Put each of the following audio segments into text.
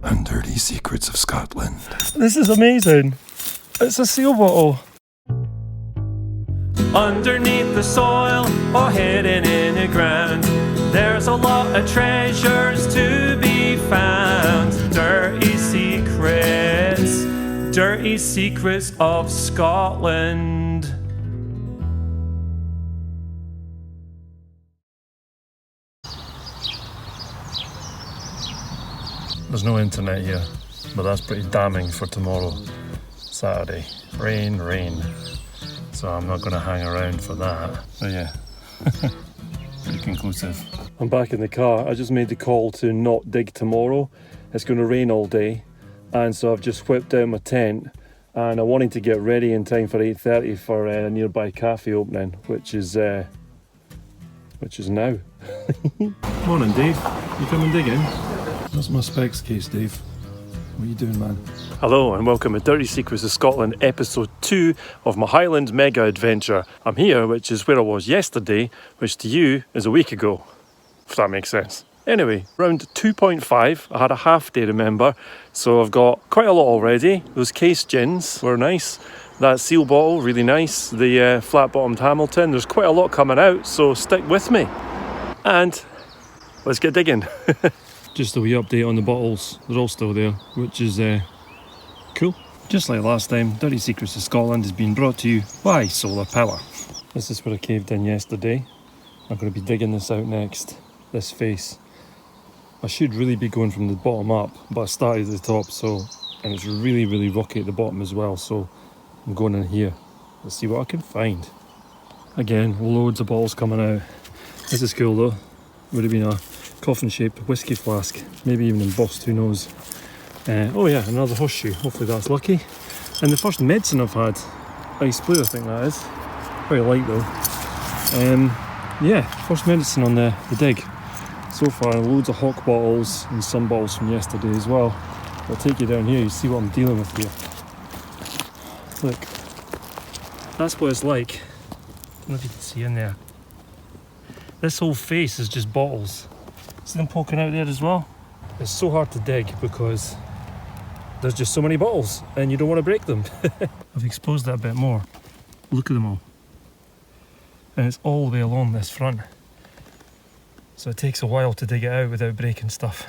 and dirty secrets of Scotland. This is amazing. It's a seal bottle. Underneath the soil or hidden in the ground, there's a lot of treasures to be found. Dirty secrets of Scotland. There's no internet here, but that's pretty damning for tomorrow, Saturday. Rain. So I'm not going to hang around for that. But yeah, pretty conclusive. I'm back in the car. I just made the call to not dig tomorrow. It's going to rain all day, and so I've just whipped out my tent, and I wanted to get ready in time for 8:30 for a nearby cafe opening, which is now. Morning, Dave. You coming digging? That's my specs case, Dave. What are you doing, man? Hello and welcome to Dirty Secrets of Scotland, episode 2 of my Highlands mega adventure. I'm here, which is where I was yesterday, which to you is a week ago, if that makes sense. Anyway, round 2.5, I had a half day, remember, so I've got quite a lot already. Those case gins were nice. That seal bottle, really nice. The flat-bottomed Hamilton, there's quite a lot coming out, so stick with me. And let's get digging. Just a wee update on the bottles, they're all still there, which is cool. Just like last time, Dirty Secrets of Scotland has been brought to you by solar power. This is where I caved in yesterday. I'm going to be digging this out next, this face. I should really be going from the bottom up, but I started at the top, and it's really rocky at the bottom as well, so I'm going in here. Let's see what I can find. Again, loads of bottles coming out. This is cool though. Would have been a coffin-shaped whiskey flask, maybe even embossed, who knows. Oh yeah, another horseshoe, hopefully that's lucky. And the first medicine I've had, ice blue I think that is, very light though. Yeah, first medicine on the dig. So far, loads of hock bottles and some bottles from yesterday as well. I'll take you down here, you see what I'm dealing with here. Look, that's what it's like. I don't know if you can see in there. This whole face is just bottles. See them poking out there as well? It's so hard to dig because there's just so many bottles and you don't want to break them. I've exposed that a bit more. Look at them all. And it's all the way along this front. So it takes a while to dig it out without breaking stuff.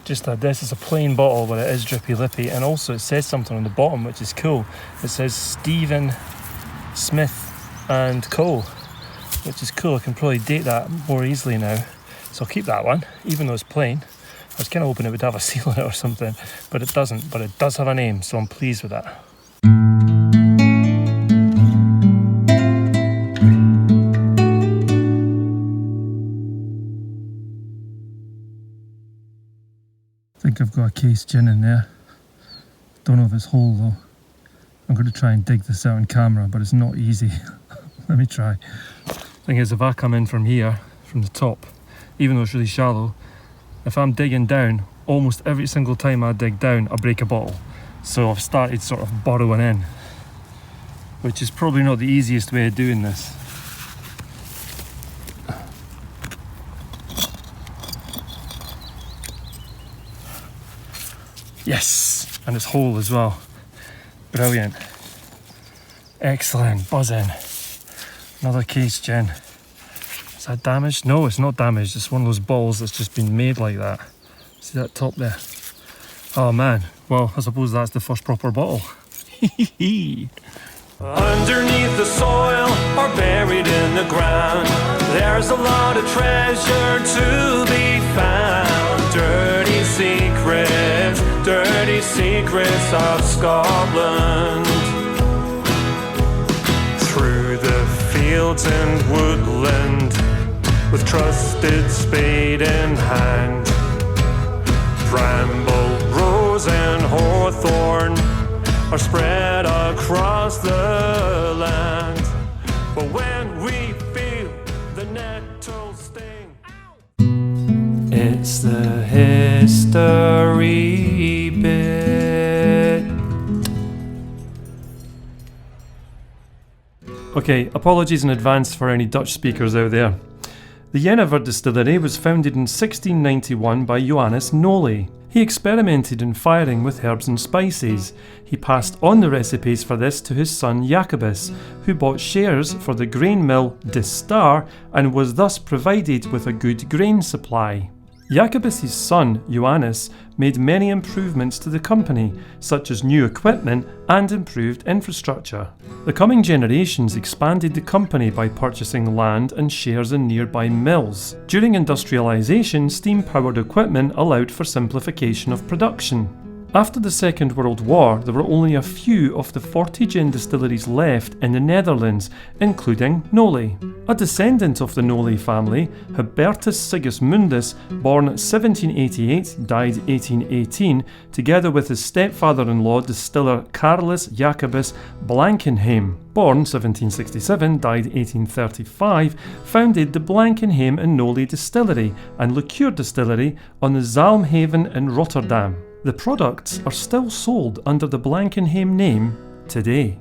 Just that this is a plain bottle, but it is drippy lippy, and also it says something on the bottom which is cool. It says Stephen Smith and Co, which is cool. I can probably date that more easily now. So I'll keep that one, even though it's plain. I was kind of hoping it would have a seal in it or something, but it doesn't. But it does have a name, so I'm pleased with that. I think I've got a case gin in there. Don't know if it's whole though. I'm going to try and dig this out on camera, but it's not easy. Let me try. Thing is, if I come in from here, from the top, even though it's really shallow, if I'm digging down, almost every single time I dig down, I break a bottle. So I've started sort of burrowing in, which is probably not the easiest way of doing this. Yes, and it's whole as well. Brilliant. Excellent, buzzing. Another case gin. Is that damaged? No, it's not damaged. It's one of those balls that's just been made like that. See that top there? Oh man, well, I suppose that's the first proper bottle. Underneath the soil or buried in the ground, there's a lot of treasure to be found. Dirty secrets of Scotland. Through the fields and woodland, with trusted spade in hand, bramble, rose and hawthorn are spread across the land. But when we feel the nettles sting, it's the history bit. Okay, apologies in advance for any Dutch speakers out there. The Edinburgh distillery was founded in 1691 by Johannes Noli. He experimented in firing with herbs and spices. He passed on the recipes for this to his son Jacobus, who bought shares for the grain mill De Star and was thus provided with a good grain supply. Jacobus' son, Johannes, made many improvements to the company, such as new equipment and improved infrastructure. The coming generations expanded the company by purchasing land and shares in nearby mills. During industrialisation, steam-powered equipment allowed for simplification of production. After the Second World War, there were only a few of the 40 gin distilleries left in the Netherlands, including Noli. A descendant of the Noli family, Hubertus Sigismundus, born 1788, died 1818, together with his stepfather-in-law distiller Carolus Jacobus Blankenheim, born 1767, died 1835, founded the Blankenheim and Noli distillery and liqueur distillery on the Zalmhaven in Rotterdam. The products are still sold under the Blankenheim name today.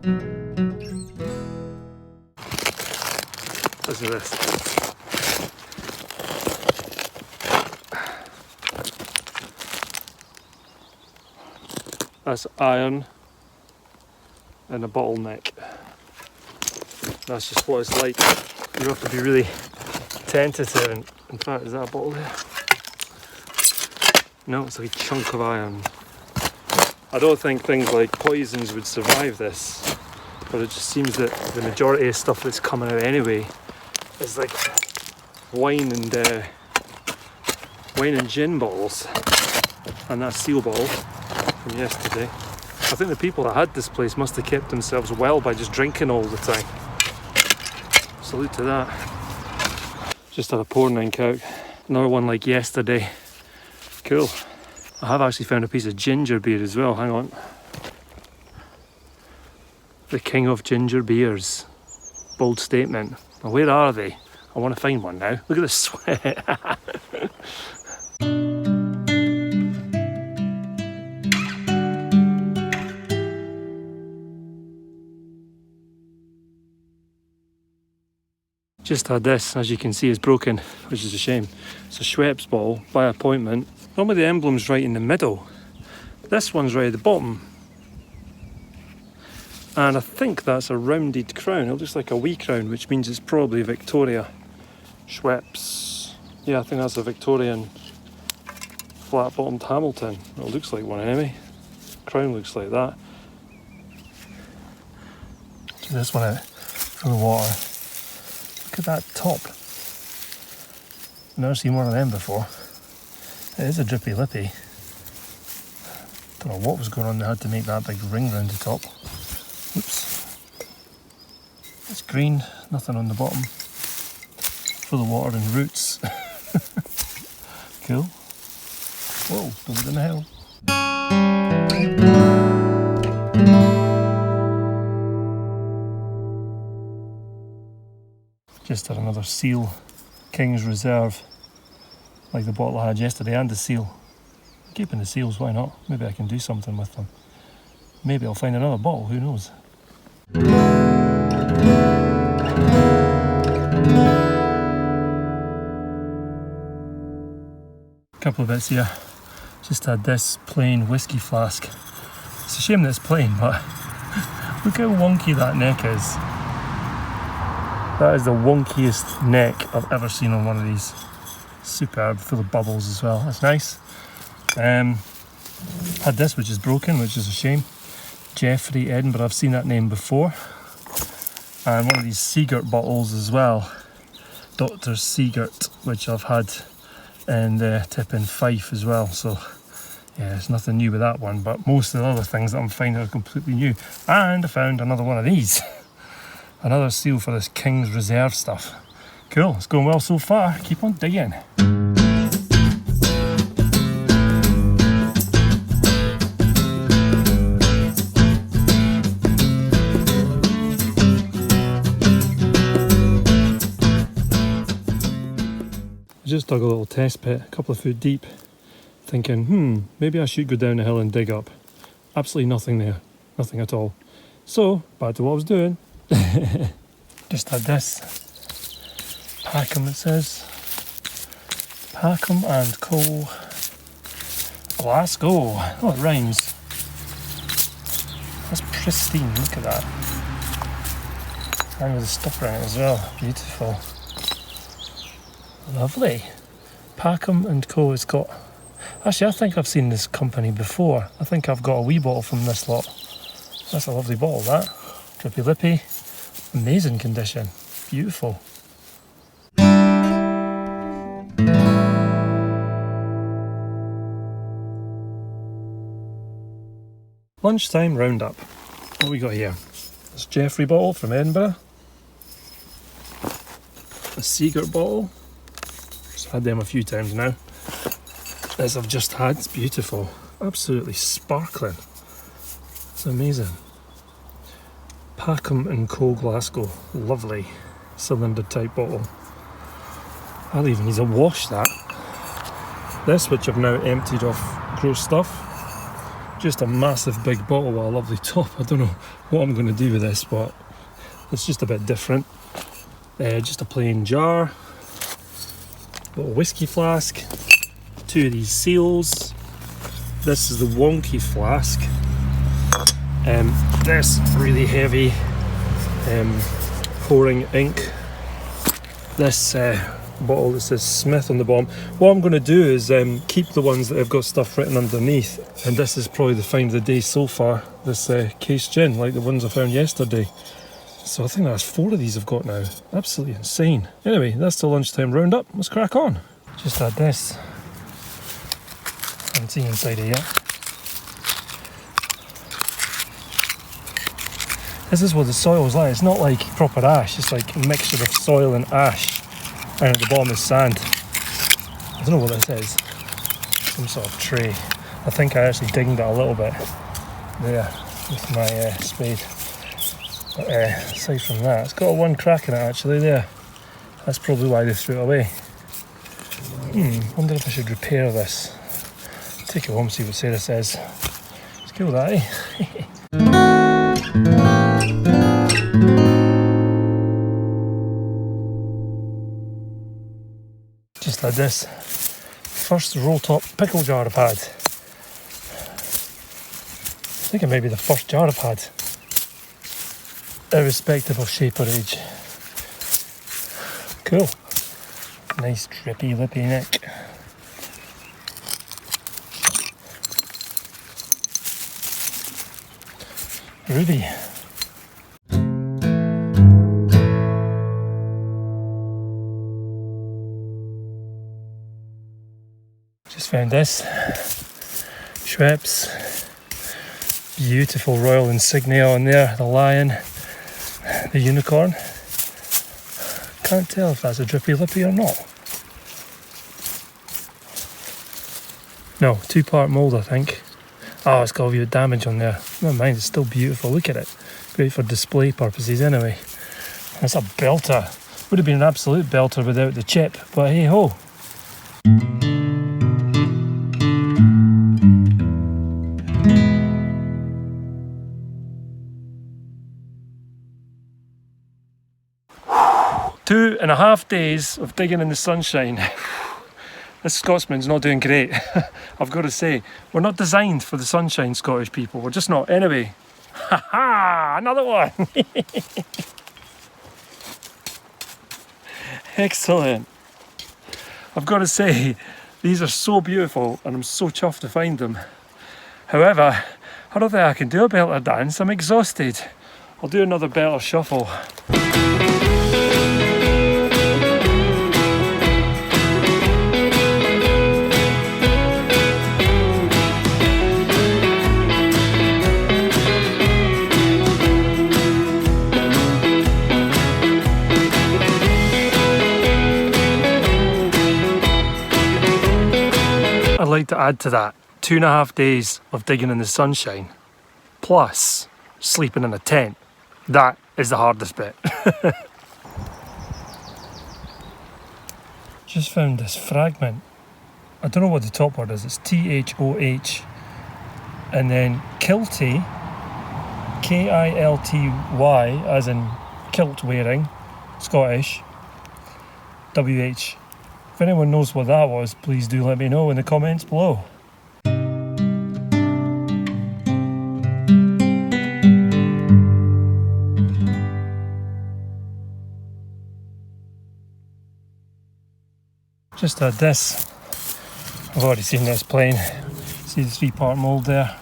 Listen to this. That's iron and a bottleneck. That's just what it's like. You have to be really tentative. And in fact, is that a bottle there? No, it's like a chunk of iron. I don't think things like poisons would survive this, but it just seems that the majority of stuff that's coming out anyway is like wine and gin bottles, and that seal bottle from yesterday. I think the people that had this place must have kept themselves well by just drinking all the time. Salute to that. Just had a pouring in out. Another one like yesterday. Cool. I have actually found a piece of ginger beer as well. Hang on. The king of ginger beers. Bold statement. Now where are they? I want to find one now. Look at the sweat. Just had this, as you can see, is broken, which is a shame. It's a Schweppes bottle by appointment. Normally the emblem's right in the middle. This one's right at the bottom. And I think that's a rounded crown. It looks like a wee crown, which means it's probably Victoria. Schweppes. Yeah, I think that's a Victorian flat-bottomed Hamilton. It looks like one anyway. Crown looks like that. Get this one out for the water. Look at that top. Never seen one of them before. It is a drippy lippy. Don't know what was going on. They had to make that big ring round the top. Oops. It's green, nothing on the bottom. Full of water and roots. Cool. Whoa, don't go down the hill. Just had another seal, King's Reserve, like the bottle I had yesterday, and the seal. Keeping the seals, why not? Maybe I can do something with them. Maybe I'll find another bottle, who knows? Couple of bits here. Just had this plain whiskey flask. It's a shame that it's plain, but look how wonky that neck is. That is the wonkiest neck I've ever seen on one of these. Superb, full of bubbles as well. That's nice. Had this, which is broken, which is a shame. Jeffrey Edinburgh, I've seen that name before. And one of these Seagert bottles as well. Dr. Seagert, which I've had in the tip in Fife as well. So yeah, there's nothing new with that one, but most of the other things that I'm finding are completely new. And I found another one of these. Another seal for this King's Reserve stuff. Cool, it's going well so far. Keep on digging. I just dug a little test pit, a couple of foot deep, thinking, maybe I should go down the hill and dig up. Absolutely nothing there, nothing at all. So, back to what I was doing. Just had this Packham, it says. Packham and Co. Glasgow. Oh, it rhymes. That's pristine, look at that. And with the stopper in it as well. Beautiful. Lovely. Packham and Co. It's got... Actually, I think I've seen this company before. I think I've got a wee bottle from this lot. That's a lovely bottle, that. Drippy lippy. Amazing condition. Beautiful. Lunchtime roundup. What we got here? This Jeffrey bottle from Edinburgh. A Seagert bottle. Just had them a few times now. This I've just had. It's beautiful. Absolutely sparkling. It's amazing. Packham and Co. Glasgow. Lovely cylinder type bottle. I'll even need to wash that. This, which I've now emptied off gross stuff. Just a massive big bottle with a lovely top. I don't know what I'm going to do with this, but it's just a bit different. Just a plain jar. Little whiskey flask. 2 of these seals. This is the wonky flask. This really heavy pouring ink. This bottle that says Smith on the bottom. What I'm going to do is keep the ones that have got stuff written underneath, and this is probably the find of the day so far, this case gin, like the ones I found yesterday. So I think that's 4 of these I've got now. Absolutely insane. Anyway, that's the lunchtime roundup. Let's crack on. Just had this. I haven't seen inside it yet. This is what the soil's like. It's not like proper ash, it's like a mixture of soil and ash. And at the bottom is sand. I don't know what this is. Some sort of tray. I think I actually dinged it a little bit there with my spade. But aside from that, it's got one crack in it actually there. That's probably why they threw it away. Wonder if I should repair this. Take it home, see what Sarah says. Let's go with that, eh? Just had this first roll top pickle jar I've had. I think it may be the first jar I've had, irrespective of shape or age. Cool. Nice drippy lippy neck. Ruby. Just found this. Schweppes. Beautiful royal insignia on there. The lion. The unicorn. Can't tell if that's a drippy lippy or not. No, 2-part mould I think. Oh, it's got a few damage on there. Never mind, it's still beautiful. Look at it. Great for display purposes anyway. That's a belter. Would have been an absolute belter without the chip, but hey ho. Two and a half days of digging in the sunshine. This Scotsman's not doing great. I've got to say, we're not designed for the sunshine, Scottish people. We're just not. Anyway, ha ha! Another one. Excellent. I've got to say, these are so beautiful, and I'm so chuffed to find them. However, I don't think I can do a belter dance. I'm exhausted. I'll do another belter shuffle. I'd like to add to that 2.5 days of digging in the sunshine, plus sleeping in a tent. That is the hardest bit. Just found this fragment. I don't know what the top word is. It's THOH. And then kilty, KILTY, as in kilt wearing, Scottish, WH. If anyone knows what that was, please do let me know in the comments below. Just had this. I've already seen this plane. See the 3-part mould there?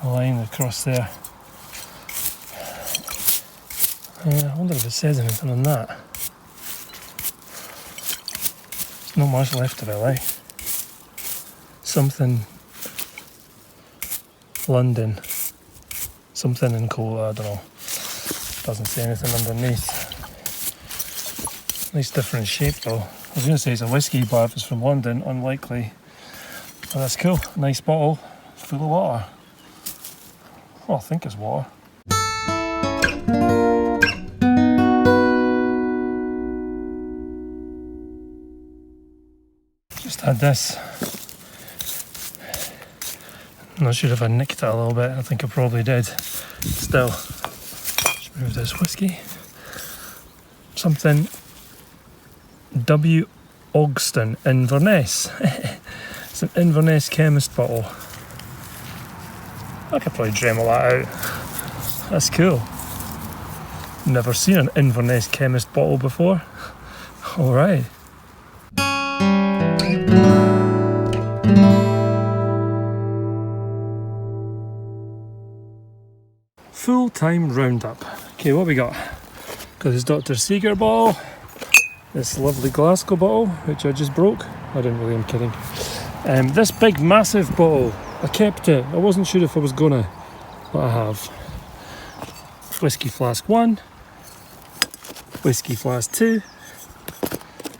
The line across there. I wonder if it says anything on that. There's not much left of it, like. Something London. Something in Cola, I don't know. Doesn't say anything underneath. Nice different shape though. I was going to say it's a whiskey, but if it's from London, unlikely. But that's cool. Nice bottle, full of water. Well, I think it's water. Just had this. I'm not sure if I nicked it a little bit. I think I probably did. Still, just move this whiskey. Something W. Ogston Inverness. It's an Inverness chemist bottle. I could probably dremel that out. That's cool. Never seen an Inverness chemist bottle before. Alright. Full-time roundup. Okay, what we got? Got this Dr. Seeger bottle. This lovely Glasgow bottle, which I just broke. I didn't really, I'm kidding. This big massive bottle, I kept it. I wasn't sure if I was gonna, but I have. Whiskey flask 1, whiskey flask 2.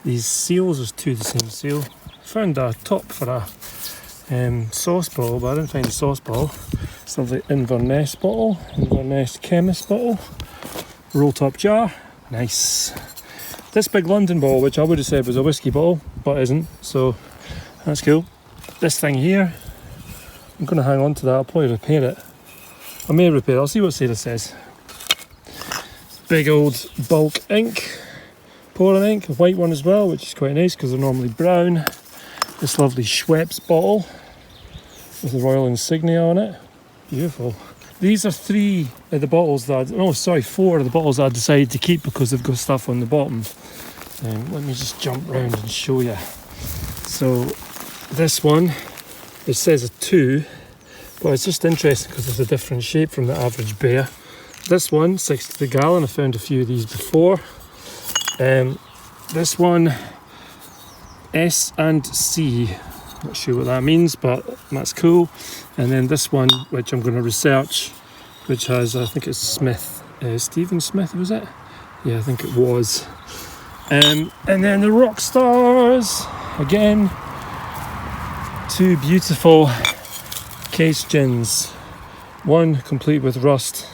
These seals, there's 2 the same seal. Found a top for a sauce bottle, but I didn't find a sauce bottle. It's a lovely Inverness bottle, Inverness chemist bottle. Roll top jar, nice. This big London bottle, which I would have said was a whiskey bottle, but isn't, so that's cool. This thing here, I'm going to hang on to that. I'll probably repair it. I may repair it. I'll see what Sarah says. Big old bulk ink, pouring ink, a white one as well, which is quite nice because they're normally brown. This lovely Schweppes bottle with the royal insignia on it. Beautiful. These are 3 of the bottles that, 4 of the bottles I decided to keep because they've got stuff on the bottom. Let me just jump round and show you. So this one, it says a 2, but it's just interesting because it's a different shape from the average beer. This one, 6 to the gallon, I found a few of these before. This one, S and C. Not sure what that means, but that's cool. And then this one, which I'm going to research, which has, I think it's Smith, Stephen Smith, was it? Yeah, I think it was. And then the Rock Stars, again, 2 beautiful case gins. One complete with rust,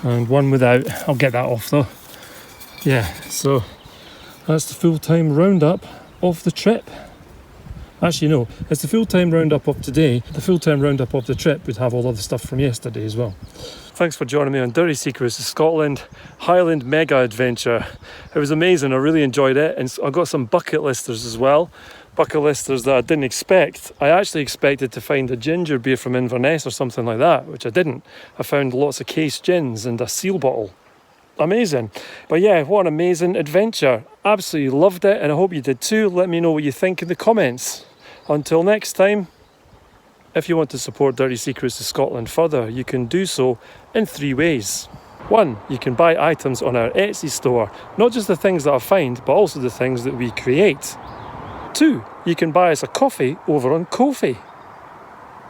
and one without. I'll get that off though. Yeah, so that's the full-time roundup of the trip. Actually, no, it's the full-time roundup of today. The full-time roundup of the trip would have all of the stuff from yesterday as well. Thanks for joining me on Dirty Secrets of Scotland Highland Mega Adventure. It was amazing, I really enjoyed it, and I got some bucket listers as well. Bucket listers that I didn't expect. I actually expected to find a ginger beer from Inverness or something like that, which I didn't. I found lots of case gins and a seal bottle. Amazing. But yeah, what an amazing adventure. Absolutely loved it, and I hope you did too. Let me know what you think in the comments. Until next time, if you want to support Dirty Secrets of Scotland further, you can do so in 3 ways. 1, you can buy items on our Etsy store, not just the things that I find, but also the things that we create. 2, you can buy us a coffee over on Ko-fi.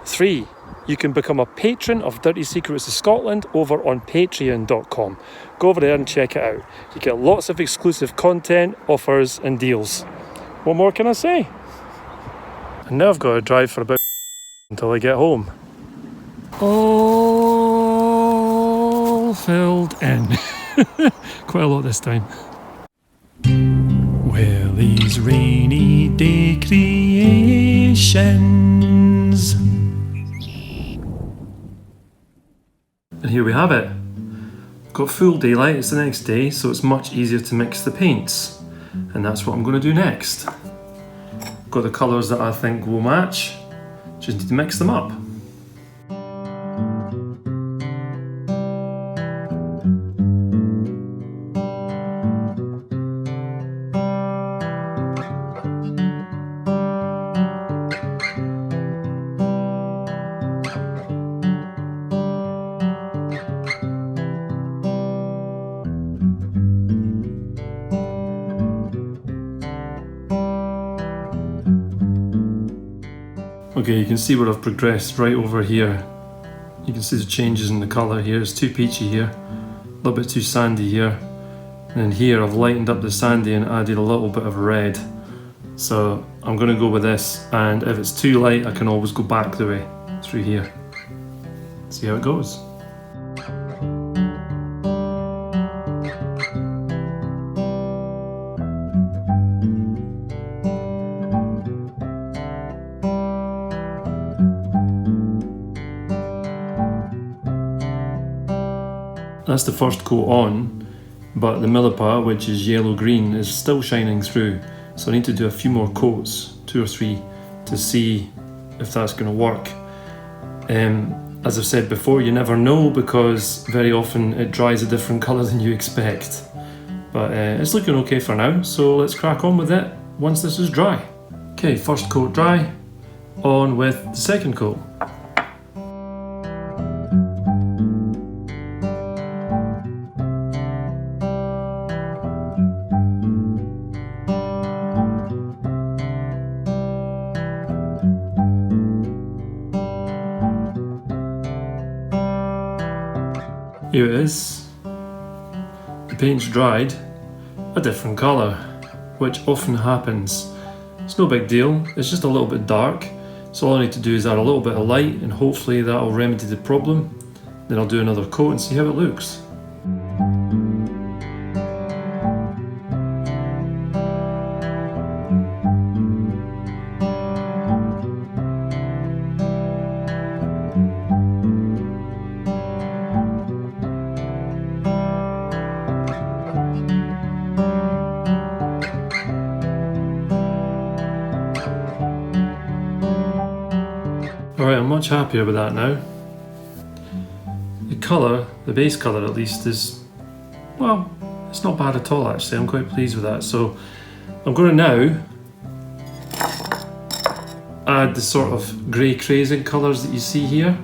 3, you can become a patron of Dirty Secrets of Scotland over on patreon.com. Go over there and check it out. You get lots of exclusive content, offers and deals. What more can I say? And now I've got to drive for about until I get home. All filled in. Quite a lot this time. Willie's rainy day creations. And here we have it. Got full daylight, it's the next day, so it's much easier to mix the paints. And that's what I'm going to do next. Got the colours that I think will match. Just need to mix them up. Okay, you can see where I've progressed right over here. You can see the changes in the colour here. It's too peachy here, a little bit too sandy here. And then here I've lightened up the sandy and added a little bit of red. So I'm going to go with this, and if it's too light I can always go back the way through here. See how it goes. That's the first coat on, but the Milliput, which is yellow-green, is still shining through. So I need to do a few more coats, 2 or 3, to see if that's going to work. As I've said before, you never know because very often it dries a different colour than you expect. But it's looking okay for now, so let's crack on with it once this is dry. Okay, first coat dry, on with the second coat. Here it is. The paint's dried, a different colour, which often happens. It's no big deal, it's just a little bit dark, so all I need to do is add a little bit of light and hopefully that'll remedy the problem. Then I'll do another coat and see how it looks. Alright, I'm much happier with that now. The colour, the base colour at least, is, well, it's not bad at all actually. I'm quite pleased with that. So I'm going to now add the sort of grey crazing colours that you see here.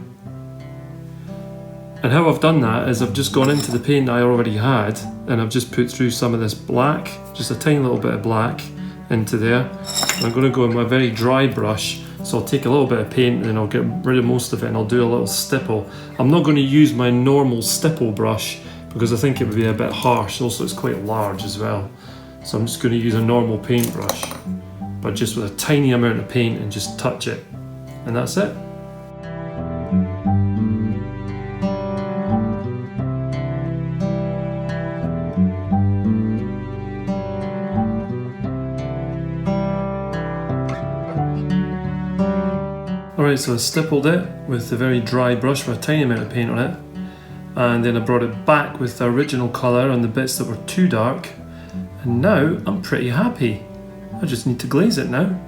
And how I've done that is I've just gone into the paint I already had and I've just put through some of this black, just a tiny little bit of black into there. And I'm going to go with my very dry brush. So I'll take a little bit of paint and then I'll get rid of most of it and I'll do a little stipple. I'm not going to use my normal stipple brush because I think it would be a bit harsh. Also it's quite large as well. So I'm just going to use a normal paintbrush, but just with a tiny amount of paint and just touch it. And that's it. Alright, so I stippled it with a very dry brush with a tiny amount of paint on it, and then I brought it back with the original colour on the bits that were too dark, and now I'm pretty happy. I just need to glaze it now.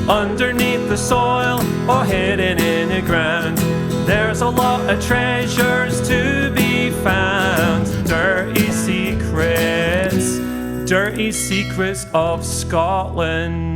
Underneath the soil or hidden in the ground, there's a lot of treasures to be found. Dirty secrets of Scotland.